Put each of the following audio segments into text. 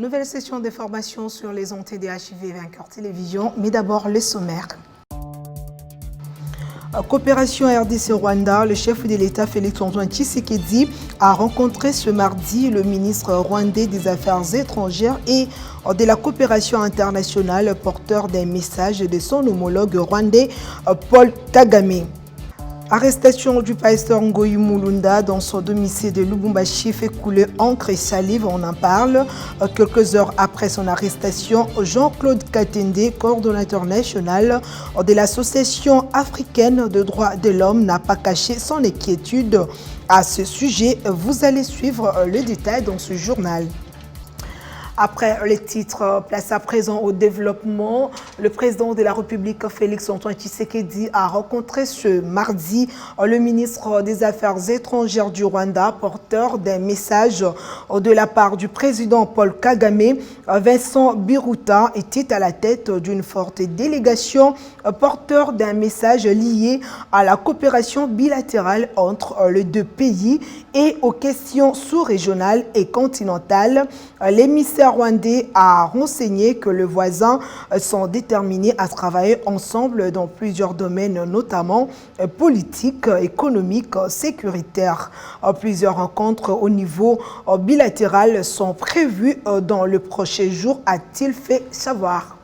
Nouvelle session de formation sur les anti-DHIV vainqueurs télévision, mais d'abord les sommaires. Coopération RDC-Rwanda, le chef de l'État Félix-Antoine Tshisekedi a rencontré ce mardi le ministre rwandais des Affaires étrangères et de la coopération internationale, porteur d'un message de son homologue rwandais Paul Kagame. Arrestation du pasteur Ngoyi Mulunda dans son domicile de Lubumbashi fait couler encre et salive, on en parle. Quelques heures après son arrestation, Jean-Claude Katende, coordonnateur national de l'Association africaine de droits de l'homme, n'a pas caché son inquiétude à ce sujet. Vous allez suivre le détail dans ce journal. Après les titres, place à présent au développement. Le président de la République, Félix-Antoine Tshisekedi, a rencontré ce mardi le ministre des Affaires étrangères du Rwanda, porteur d'un message de la part du président Paul Kagame. Vincent Biruta était à la tête d'une forte délégation, porteur d'un message lié à la coopération bilatérale entre les deux pays et aux questions sous-régionales et continentales. L'émissaire rwandais a renseigné que les voisins sont déterminés à travailler ensemble dans plusieurs domaines, notamment politiques, économiques, sécuritaires. Plusieurs rencontres au niveau bilatéral sont prévues dans le prochain jour, a-t-il fait savoir.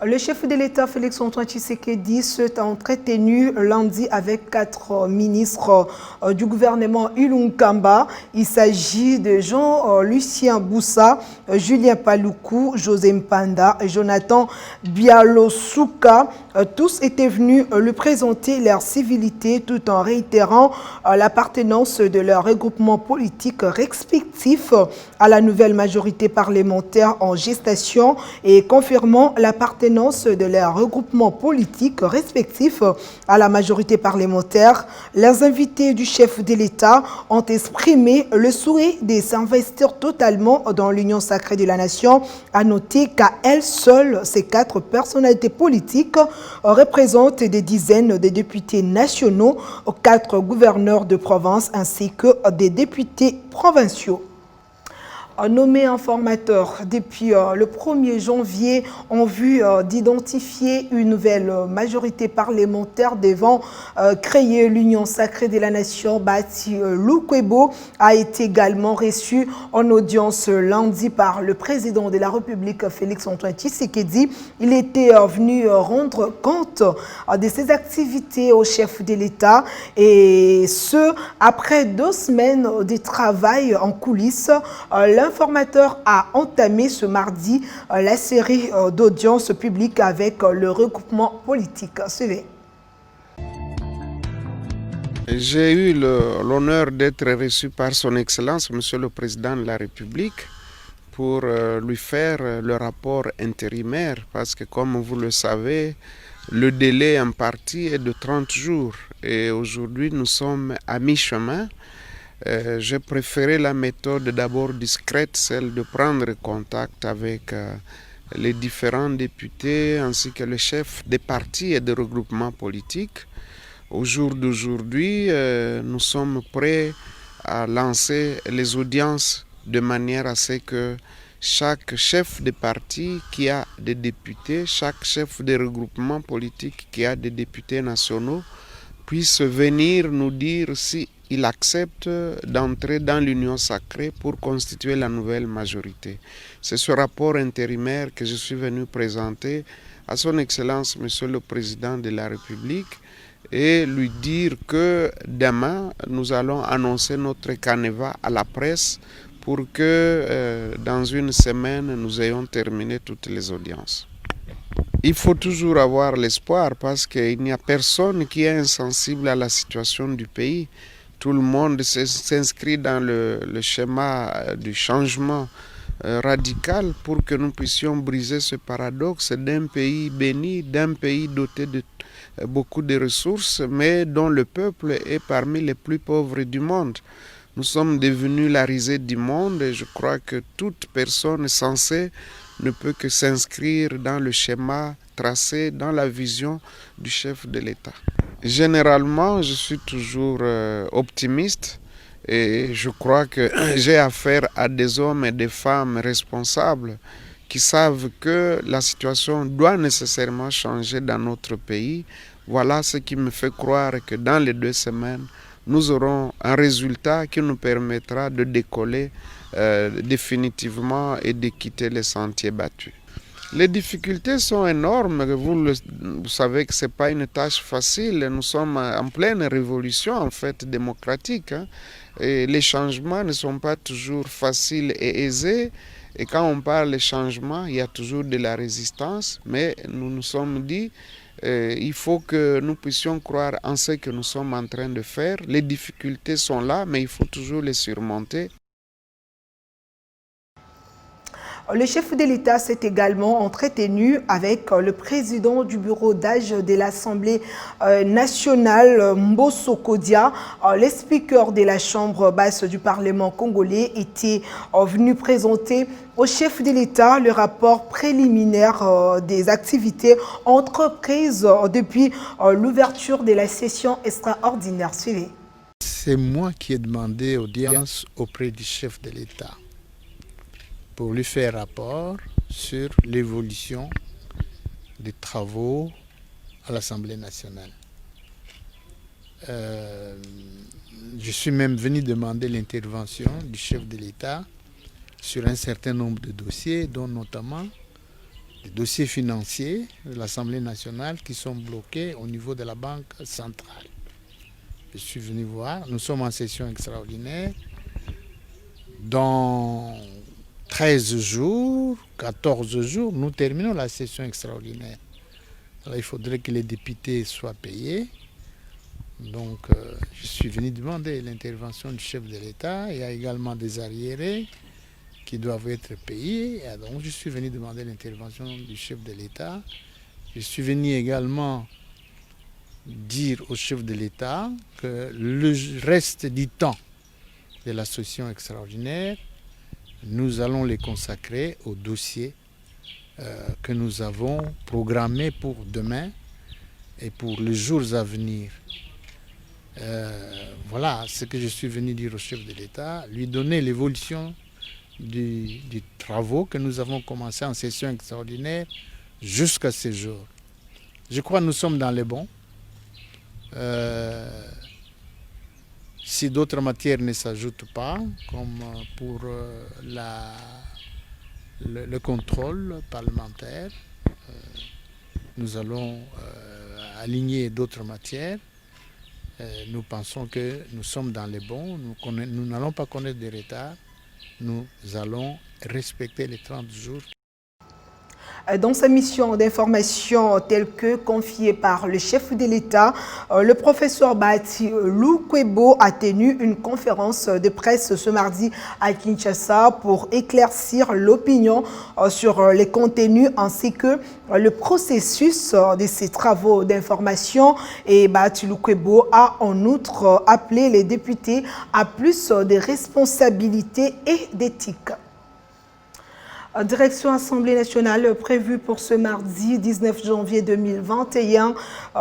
Le chef de l'État, Félix-Antoine Tshisekedi, s'est entretenu lundi avec 4 ministres du gouvernement Ilunkamba. Il s'agit de Jean-Lucien Boussa, Julien Paluku, José Mpanda et Jonathan Bialosuka. Tous étaient venus lui présenter leur civilité tout en réitérant l'appartenance de leur regroupement politique respectif à la nouvelle majorité parlementaire en gestation et confirmant l'appartenance de leurs regroupements politiques respectifs à la majorité parlementaire. Les invités du chef de l'État ont exprimé le souhait de s'investir totalement dans l'union sacrée de la nation. À noter qu'à elles seules, ces 4 personnalités politiques représentent des dizaines de députés nationaux, 4 gouverneurs de province ainsi que des députés provinciaux. Nommé informateur depuis le 1er janvier en vue d'identifier une nouvelle majorité parlementaire devant créer l'Union sacrée de la nation, Bati Lukwebo a été également reçu en audience lundi par le président de la République, Félix-Antoine Tshisekedi. Il était venu rendre compte de ses activités au chef de l'État et ce, après 2 semaines de travail en coulisses. L'informateur a entamé ce mardi la série d'audiences publiques avec le regroupement politique. Suivez. J'ai eu l'honneur d'être reçu par son Excellence, Monsieur le Président de la République, pour lui faire le rapport intérimaire, parce que comme vous le savez, le délai imparti est de 30 jours et aujourd'hui nous sommes à mi-chemin. J'ai préféré la méthode d'abord discrète, celle de prendre contact avec les différents députés ainsi que les chefs des partis et des regroupements politiques. Au jour d'aujourd'hui, nous sommes prêts à lancer les audiences de manière à ce que chaque chef de parti qui a des députés, chaque chef de regroupement politique qui a des députés nationaux puisse venir nous dire si il accepte d'entrer dans l'union sacrée pour constituer la nouvelle majorité. C'est ce rapport intérimaire que je suis venu présenter à son Excellence, Monsieur le Président de la République, et lui dire que demain, nous allons annoncer notre canevas à la presse pour que dans une semaine, nous ayons terminé toutes les audiences. Il faut toujours avoir l'espoir parce qu'il n'y a personne qui est insensible à la situation du pays. Tout le monde s'inscrit dans le schéma du changement radical pour que nous puissions briser ce paradoxe d'un pays béni, d'un pays doté de beaucoup de ressources, mais dont le peuple est parmi les plus pauvres du monde. Nous sommes devenus la risée du monde et je crois que toute personne sensée ne peut que s'inscrire dans le schéma tracé, dans la vision du chef de l'État. Généralement, je suis toujours optimiste Et je crois que j'ai affaire à des hommes et des femmes responsables qui savent que la situation doit nécessairement changer dans notre pays. Voilà ce qui me fait croire que dans les 2 semaines, nous aurons un résultat qui nous permettra de décoller définitivement et de quitter les sentiers battus. Les difficultés sont énormes. Vous savez que ce n'est pas une tâche facile. Nous sommes en pleine révolution en fait démocratique. Et les changements ne sont pas toujours faciles et aisés. Et quand on parle de changement, il y a toujours de la résistance. Mais nous nous sommes dit il faut que nous puissions croire en ce que nous sommes en train de faire. Les difficultés sont là, mais il faut toujours les surmonter. Le chef de l'État s'est également entretenu avec le président du bureau d'âge de l'Assemblée nationale, Mbosso Kodia. Les speakers de la Chambre basse du Parlement congolais étaient venus présenter au chef de l'État le rapport préliminaire des activités entreprises depuis l'ouverture de la session extraordinaire. Suivez. C'est moi qui ai demandé audience auprès du chef de l'État pour lui faire rapport sur l'évolution des travaux à l'Assemblée nationale. Je suis même venu demander l'intervention du chef de l'État sur un certain nombre de dossiers, dont notamment des dossiers financiers de l'Assemblée nationale qui sont bloqués au niveau de la Banque centrale. Je suis venu voir, nous sommes en session extraordinaire. Dans 13 jours, 14 jours, nous terminons la session extraordinaire. Alors, il faudrait que les députés soient payés. Donc, je suis venu demander l'intervention du chef de l'État. Il y a également des arriérés qui doivent être payés. Et donc, je suis venu demander l'intervention du chef de l'État. Je suis venu également dire au chef de l'État que le reste du temps de la session extraordinaire, nous allons les consacrer aux dossiers que nous avons programmés pour demain et pour les jours à venir. Voilà ce que je suis venu dire au chef de l'État, lui donner l'évolution des travaux que nous avons commencés en session extraordinaire jusqu'à ce jour. Je crois que nous sommes dans les bons. Si d'autres matières ne s'ajoutent pas, comme pour le contrôle parlementaire, nous allons aligner d'autres matières. Nous pensons que nous sommes dans les bons, nous n'allons pas connaître de retard, nous allons respecter les 30 jours. Dans sa mission d'information telle que confiée par le chef de l'État, le professeur Bahati Lukwebo a tenu une conférence de presse ce mardi à Kinshasa pour éclaircir l'opinion sur les contenus ainsi que le processus de ces travaux d'information. Et Bahati Lukwebo a en outre appelé les députés à plus de responsabilités et d'éthique. Direction Assemblée nationale prévue pour ce mardi 19 janvier 2021.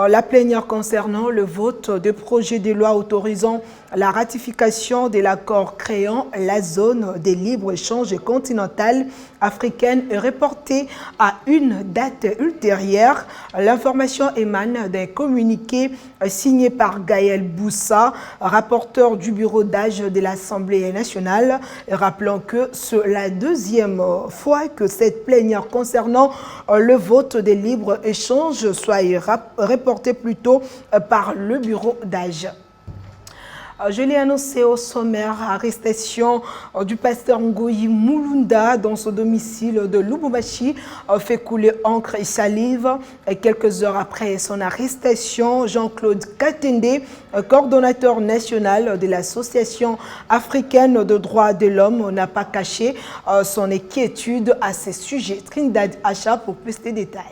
La plénière concernant le vote de projet de loi autorisant la ratification de l'accord créant la zone de libre-échange continentale africaine est reportée à une date ultérieure. L'information émane d'un communiqué signé par Gaël Boussa, rapporteur du bureau d'âge de l'Assemblée nationale, rappelant que c'est la deuxième fois que cette plénière concernant le vote des libres-échanges soit reportée plutôt par le bureau d'âge. Je l'ai annoncé au sommaire, arrestation du pasteur Ngoyi Mulunda dans son domicile de Lubumbashi fait couler encre et salive. Quelques heures après son arrestation, Jean-Claude Katende, coordonnateur national de l'Association africaine de droits de l'homme, n'a pas caché son inquiétude à ce sujet. Trindad Acha pour plus de détails.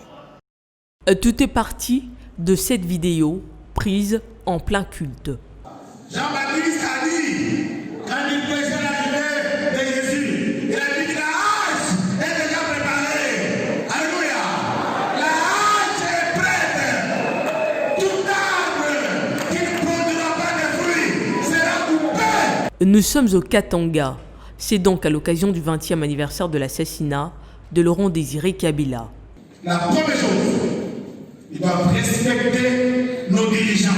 Tout est parti de cette vidéo prise en plein culte. Jean-Baptiste a dit, quand il prêchait l'arrivée de Jésus, il a dit que la hache est déjà préparée. Alléluia. La hache est prête. Tout arbre qui ne produira pas de fruits sera coupé. Nous sommes au Katanga. C'est donc à l'occasion du 20e anniversaire de l'assassinat de Laurent Désiré Kabila. La première chose, ils doivent respecter nos dirigeants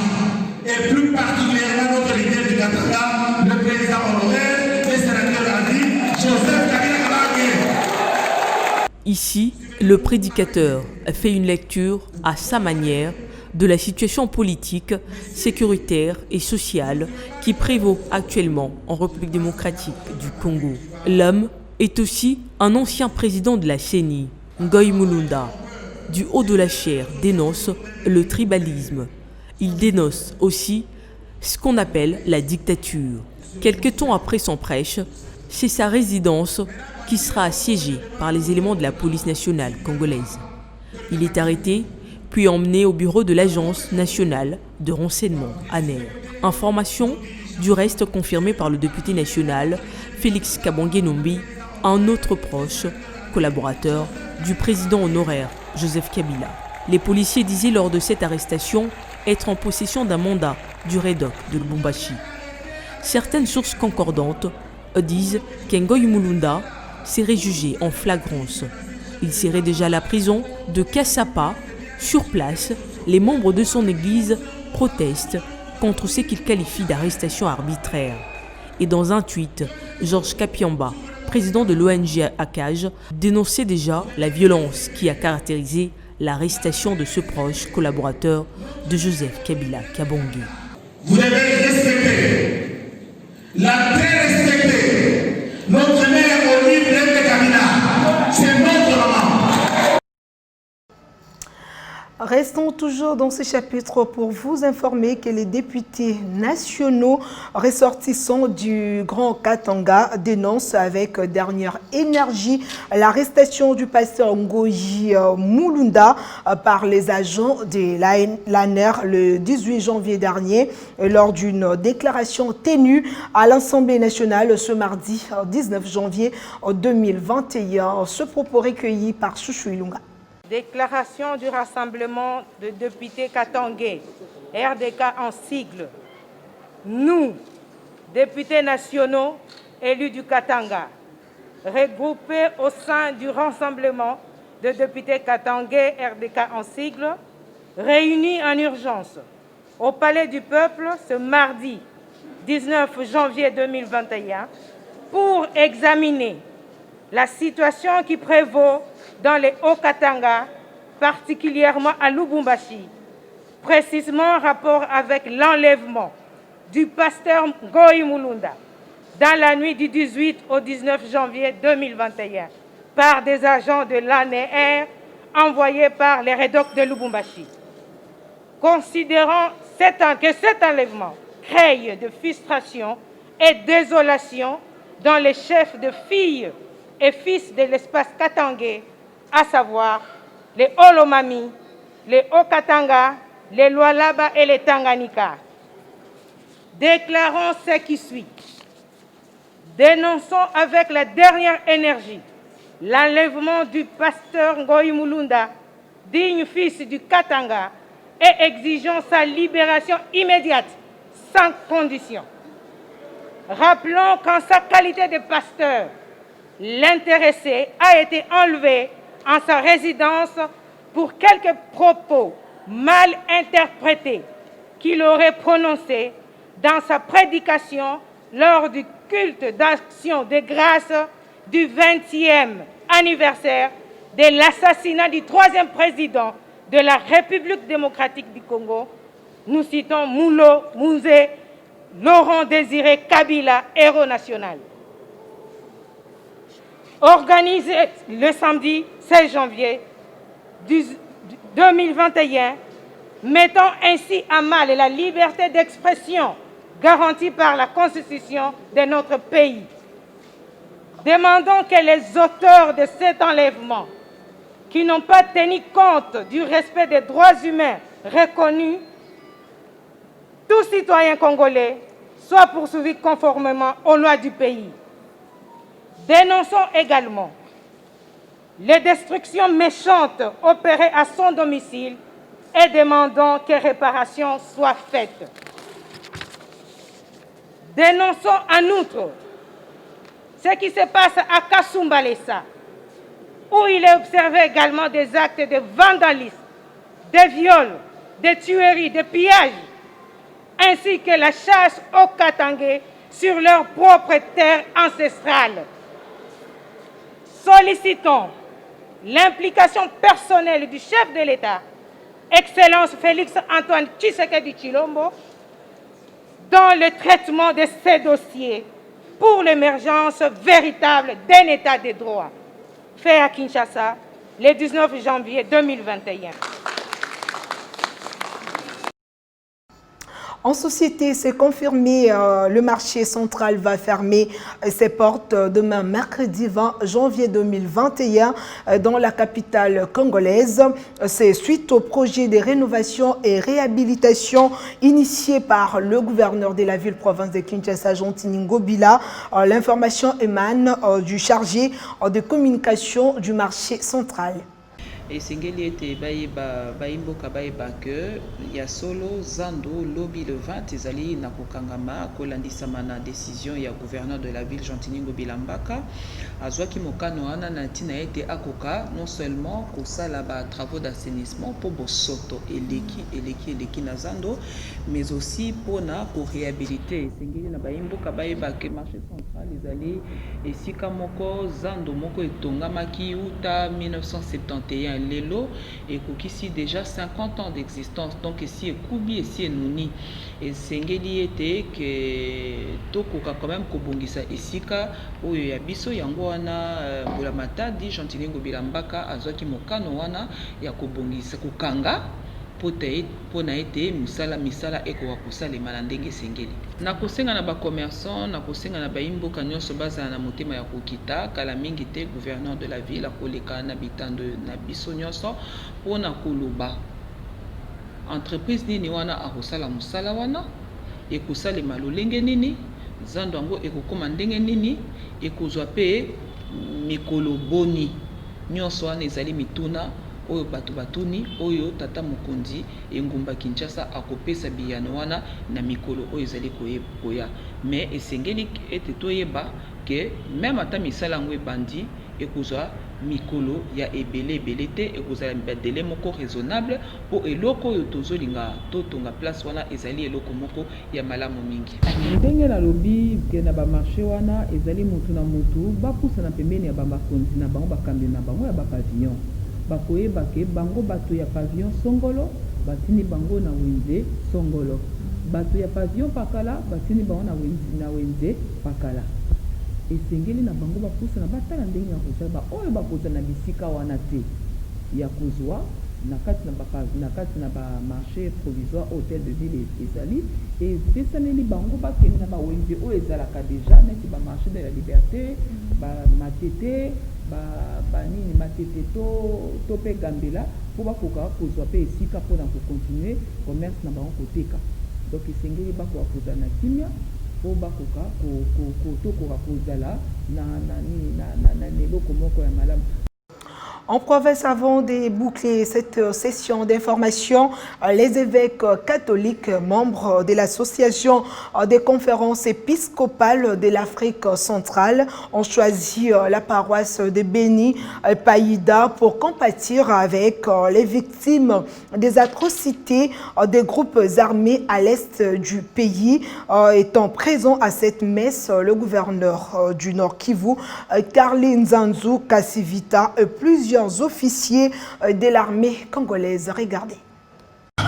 et plus particulièrement notre leader du Katanga, le président honoraire, le sénateur Adi, Joseph Kabila Kabange. Ici, le prédicateur fait une lecture à sa manière de la situation politique, sécuritaire et sociale qui prévaut actuellement en République démocratique du Congo. L'homme est aussi un ancien président de la CENI, Ngoï Mulunda. Du haut de la chair dénonce le tribalisme. Il dénonce aussi ce qu'on appelle la dictature. Quelque temps après son prêche, c'est sa résidence qui sera assiégée par les éléments de la police nationale congolaise. Il est arrêté puis emmené au bureau de l'Agence nationale de renseignement, ANER. Information du reste confirmée par le député national Félix Kabange Numbi, un autre proche collaborateur du président honoraire Joseph Kabila. Les policiers disaient lors de cette arrestation être en possession d'un mandat du REDOC de Lubumbashi. Certaines sources concordantes disent qu'Ngoï Mulunda serait jugé en flagrance. Il serait déjà à la prison de Kassapa. Sur place, les membres de son église protestent contre ce qu'ils qualifient d'arrestation arbitraire. Et dans un tweet, Georges Kapiamba, président de l'ONG ACAJ, dénonçait déjà la violence qui a caractérisé l'arrestation de ce proche collaborateur de Joseph Kabila Kabange. Vous devez respecter, la très respecter, notre mère Olive Lende Kabila, c'est notre maman. Restons toujours dans ce chapitre pour vous informer que les députés nationaux ressortissants du Grand Katanga dénoncent avec dernière énergie l'arrestation du pasteur Ngoï Mulunda par les agents de l'ANER le 18 janvier dernier lors d'une déclaration tenue à l'Assemblée nationale ce mardi 19 janvier 2021. Ce propos recueilli par Chouchou Ilunga. Déclaration du rassemblement de députés katangais, RDK en sigle. Nous, députés nationaux élus du Katanga, regroupés au sein du rassemblement de députés katangais, RDK en sigle, réunis en urgence au Palais du Peuple ce mardi 19 janvier 2021 pour examiner la situation qui prévaut dans les Hauts-Katanga, particulièrement à Lubumbashi, précisément en rapport avec l'enlèvement du pasteur Ngoï Mulunda dans la nuit du 18 au 19 janvier 2021 par des agents de l'ANER envoyés par les REDOC de Lubumbashi. Considérant que cet enlèvement crée de frustration et désolation dans les chefs de filles et fils de l'espace katangais, à savoir les Olomami, les Haut-Katanga, les Lualaba et les Tanganyika. Déclarons ce qui suit. Dénonçons avec la dernière énergie l'enlèvement du pasteur Ngoï Mulunda, digne fils du Katanga, et exigeons sa libération immédiate, sans condition. Rappelons qu'en sa qualité de pasteur, l'intéressé a été enlevé en sa résidence pour quelques propos mal interprétés qu'il aurait prononcés dans sa prédication lors du culte d'action de grâce du 20e anniversaire de l'assassinat du 3e président de la République démocratique du Congo. Nous citons Mouzé Laurent Désiré Kabila, héros national. Organisé le samedi 16 janvier 2021, mettant ainsi à mal la liberté d'expression garantie par la Constitution de notre pays. Demandons que les auteurs de cet enlèvement, qui n'ont pas tenu compte du respect des droits humains reconnus, tout citoyen congolais, soient poursuivis conformément aux lois du pays. Dénonçons également les destructions méchantes opérées à son domicile et demandons que réparation soit faite. Dénonçons en outre ce qui se passe à Kasumbalesa, où il est observé également des actes de vandalisme, de viols, de tueries, de pillages, ainsi que la chasse aux Katangais sur leur propre terre ancestrale. Sollicitons l'implication personnelle du chef de l'État, Excellence Félix Antoine Tshisekedi Tshilombo, dans le traitement de ces dossiers pour l'émergence véritable d'un État de droit. Fait à Kinshasa le 19 janvier 2021. En société, c'est confirmé, le marché central va fermer ses portes demain, mercredi 20 janvier 2021, dans la capitale congolaise. C'est suite au projet de rénovation et réhabilitation initié par le gouverneur de la ville-province de Kinshasa, Jean Tiningo Bila. L'information émane du chargé de communication du marché central. Et sengeli ete baimboka bayeba que ya solo zando lobby le 20 ezali na kokangama kolandisama na décision ya gouverneur de la ville Jean Tiningo Bilambaka azwaki mokano wana na ntina ete akoka non seulement kosala ba travaux d'assainissement pour bosoto eleki na zando, mais aussi pour na ko réhabiliter sengeli na baimboka bayeba que marché central ezali esika moko zando moko etongamaki uta 1971 lelo et kokisi déjà 50 ans d'existence, donc ici ekubi ici enuni et sengeli ete que tokoka quand même kobongisa esika oyo ya biso yango wana mbula matadi Jean Tiningo Bilambaka azwaki mokano wana ya kobongisa kokanga pona ete misala ekoka kosalema na ndenge esengeli. Na kosenga na commerçant, na kosenga na baimboka nyonso bazala na motema ya kokita kala mingi te gouverneur de la ville akoleka na bitando na biso nyonso pona koloba entreprise nini wana akosala mosala wana ekosalema lolenge nini zando yango ekokoma ndenge nini ekozwa pe mikolo boni nyonso wana ezali mituna oyo bato batuni oyo tata mokonzi engumba Kinshasa akopesa biyano wana na mikolo oyo ezali koya mais esengeli ete toyeba que même ata misala ngo ebandi ekozwa mikolo ya ebele te ekozala délai moko raisonnable po eloko oyo tozolinga totonga place wana ezali eloko moko ya malamu mingi. Ndenge na lobi ke na ba marché wana ezali mutu na mutu bapusa na pembeni ya bakonzi na bango bakambi na bango ya ba pavillon bakoyeba ke bango bato ya pavillon songolo batini bango na wenze songolo, bato ya pavillon pakala batini bango na wenze pakala. Esengeli na bango bapusa na batala ndenge ya kozala oyo bakoza na bisika wana te ya kozwa na kati na ba marché provisoire hôtel de ville ezali et pesaneli bango bakemi na bawenze oyo ezalaka déjà neti ba marché de la liberté ba matete ba nini matete to pe gambela po bakoka kozwa pe esika mpona kocontinue commerce na bango koteka. Donc esengeli bakoka kozala na kimia po bakoka tokoka kozala na eloko moko ya malamu. En province, avant de boucler cette session d'information, les évêques catholiques, membres de l'association des conférences épiscopales de l'Afrique centrale, ont choisi la paroisse de Béni Païda pour compatir avec les victimes des atrocités des groupes armés à l'est du pays. Étant présent à cette messe, le gouverneur du Nord Kivu, Karli Nzanzu Kassivita, et plusieurs officiers de l'armée congolaise. Regardez.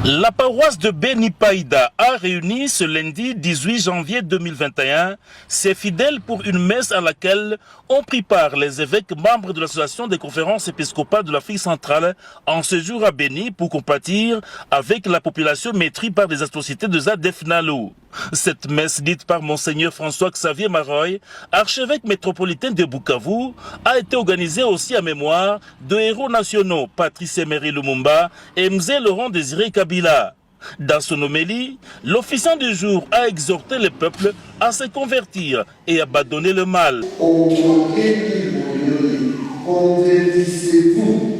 La paroisse de Béni Païda a réuni ce lundi 18 janvier 2021 ses fidèles pour une messe à laquelle ont pris part les évêques membres de l'association des conférences épiscopales de l'Afrique centrale en séjour à Béni pour compatir avec la population maîtrisée par des atrocités de Zadef Nalo. Cette messe dite par Monseigneur François-Xavier Maroy, archevêque métropolitain de Bukavu, a été organisée aussi à mémoire de héros nationaux Patrice Emery Lumumba et Mzé Laurent Désiré Kabila. Dans son homélie, l'officiant du jour a exhorté le peuple à se convertir et abandonner le mal. Convertissez-vous.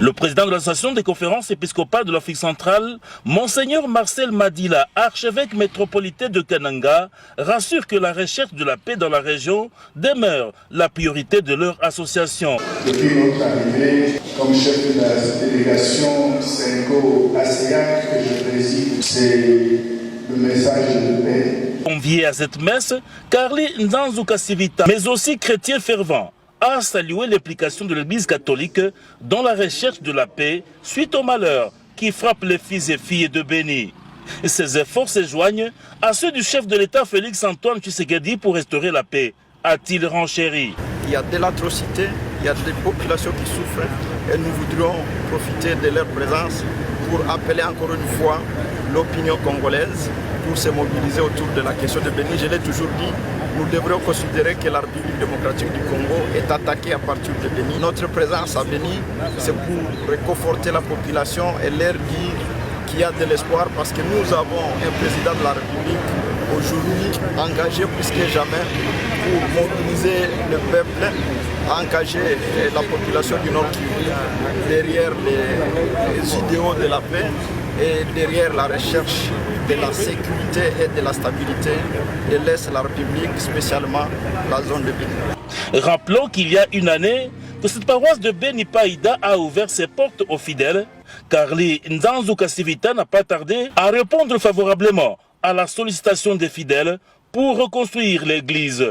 Le président de l'association des conférences épiscopales de l'Afrique centrale, Monseigneur Marcel Madila, archevêque métropolitain de Kananga, rassure que la recherche de la paix dans la région demeure la priorité de leur association. Depuis notre arrivée comme chef de la délégation Sengo-ASEAC que je préside, c'est le message de paix. Convié à cette messe, Carly Nzanzuka Sivita, mais aussi chrétien fervent, a salué l'implication de l'Église catholique dans la recherche de la paix suite au malheur qui frappe les fils et filles de Béni. Ces efforts se joignent à ceux du chef de l'État Félix Antoine Tshisekedi pour restaurer la paix, a-t-il renchéri. Il y a de l'atrocité, il y a des populations qui souffrent et nous voudrions profiter de leur présence pour appeler encore une fois l'opinion congolaise pour se mobiliser autour de la question de Béni. Je l'ai toujours dit, nous devrions considérer que la République démocratique du Congo est attaquée à partir de Béni. Notre présence à Béni, c'est pour réconforter la population et leur dire qu'il y a de l'espoir parce que nous avons un président de la République aujourd'hui engagé plus que jamais pour mobiliser le peuple, engager la population du Nord Kivu derrière les idéaux de la paix et derrière la recherche de la sécurité et de la stabilité de l'Est de la République, spécialement la zone de Béni. Rappelons qu'il y a une année que cette paroisse de Béni Païda a ouvert ses portes aux fidèles. Carly Nzanzuka Sivita n'a pas tardé à répondre favorablement à la sollicitation des fidèles pour reconstruire l'église.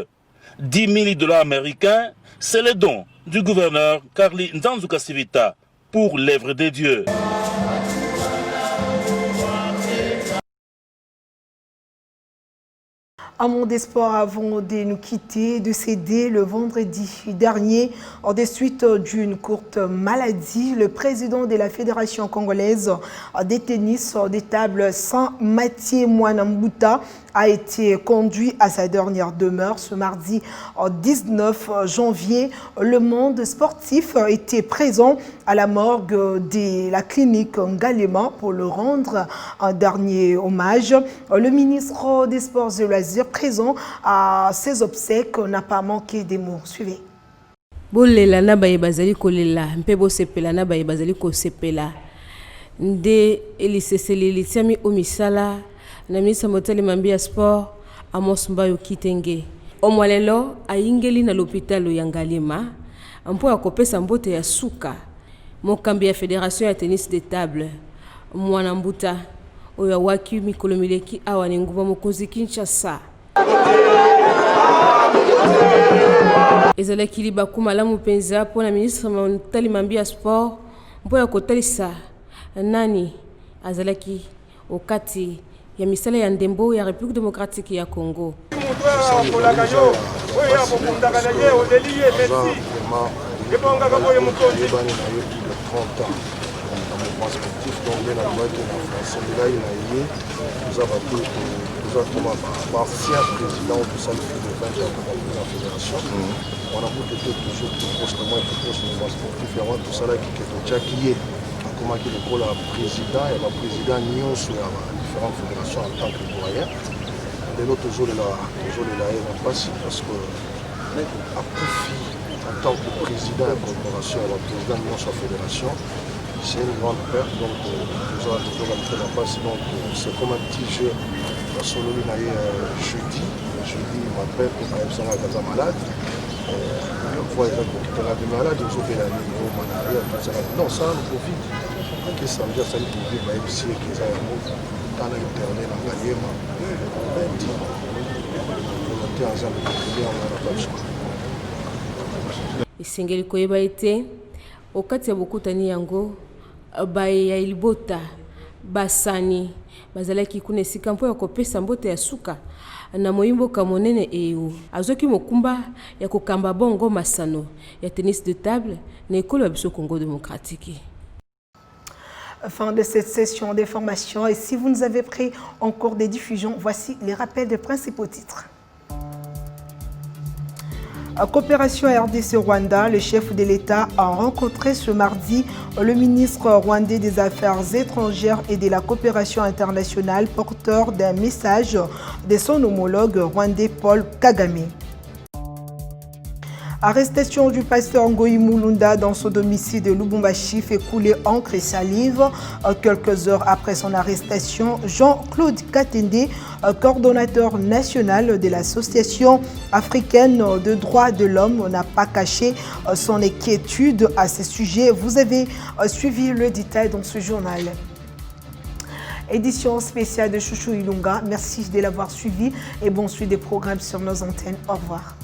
10 000 $ américains, c'est le don du gouverneur Carly Nzanzuka Sivita pour l'œuvre de Dieu. Un monde d'espoir avant de nous quitter, décédé le vendredi dernier en des suites d'une courte maladie. Le président de la Fédération congolaise des tennis des tables, Saint-Mathieu Mwanambuta, a été conduit à sa dernière demeure ce mardi 19 janvier. Le monde sportif était présent à la morgue de la clinique Ngalema pour le rendre un dernier hommage. Le ministre des Sports et Loisirs présent à ses obsèques n'a pas manqué des mots. Suivez. Bolela na baye bazali kolela mpe bosepela na baye bazali kosepela nde eliseseli litiami omisala na ministre moteli mambi ya sport Amos Mbayo Kitenge omwalelo ayingeli na l'hôpital ya Ngalema mpo ya kopesa mbote ya suka mokambi ya fédération ya tennis de table Mwanambuta oyo waki mikolo mileki awa ni nguva mokonzi Kinshasa ezalaki libaku malamu mpenza mpo na ministre motali mambi ya sport mpo ya kotalisa nani azalaki okati ya misala ya ndembo ya République démocratique ya Congo. Ancien président de ça depuis le 20 ans de la fédération. On a beaucoup été toujours plus proche de moi et plus proche de mouvement sportif. Et tout ça là qui est comment qu'il est le président et le président Nyon sur différentes fédérations en tant que doyen. Et l'autre jour de la on passe parce que à profit en tant que président de la corporation et le président Nyon sur la fédération, c'est une grande perte. Donc nous allons toujours rentrer la passe. Donc c'est comme un petit jeu. Solo jeudi, il m'appelle pour aller à malade. Une fois, il va être malade, il faut faire la non, ça, le Covid. Ok, ça veut dire que ça nous vit, mais ici, qu'ils aient un mot, dans l'internet, dans la guerre, volonté en zone de contrôler, on n'a pas le choix. Isengeli koyeba ete okati ya bokutani yango baye ya ilibota basani bazalaki kuna esika mpo ya kopesa mbote ya suka na moyimboka monene eyo azoki mokumba ya kokamba bongo masano ya tennis de table na ekolo ya biso Congo démocratique. Fin de cette session d'information et si vous nous avez pris en cours des diffusions, voici les rappels des principaux titres. À coopération RDC-Rwanda, le chef de l'État a rencontré ce mardi le ministre rwandais des Affaires étrangères et de la coopération internationale, porteur d'un message de son homologue rwandais Paul Kagame. Arrestation du pasteur Ngoï Mulunda dans son domicile de Lubumbashi fait couler encre et salive. Quelques heures après son arrestation, Jean-Claude Katende, coordonnateur national de l'Association africaine de droits de l'homme, n'a pas caché son inquiétude à ce sujet. Vous avez suivi le détail dans ce journal. Édition spéciale de Chouchou Ilunga. Merci de l'avoir suivi et bon suite des programmes sur nos antennes. Au revoir.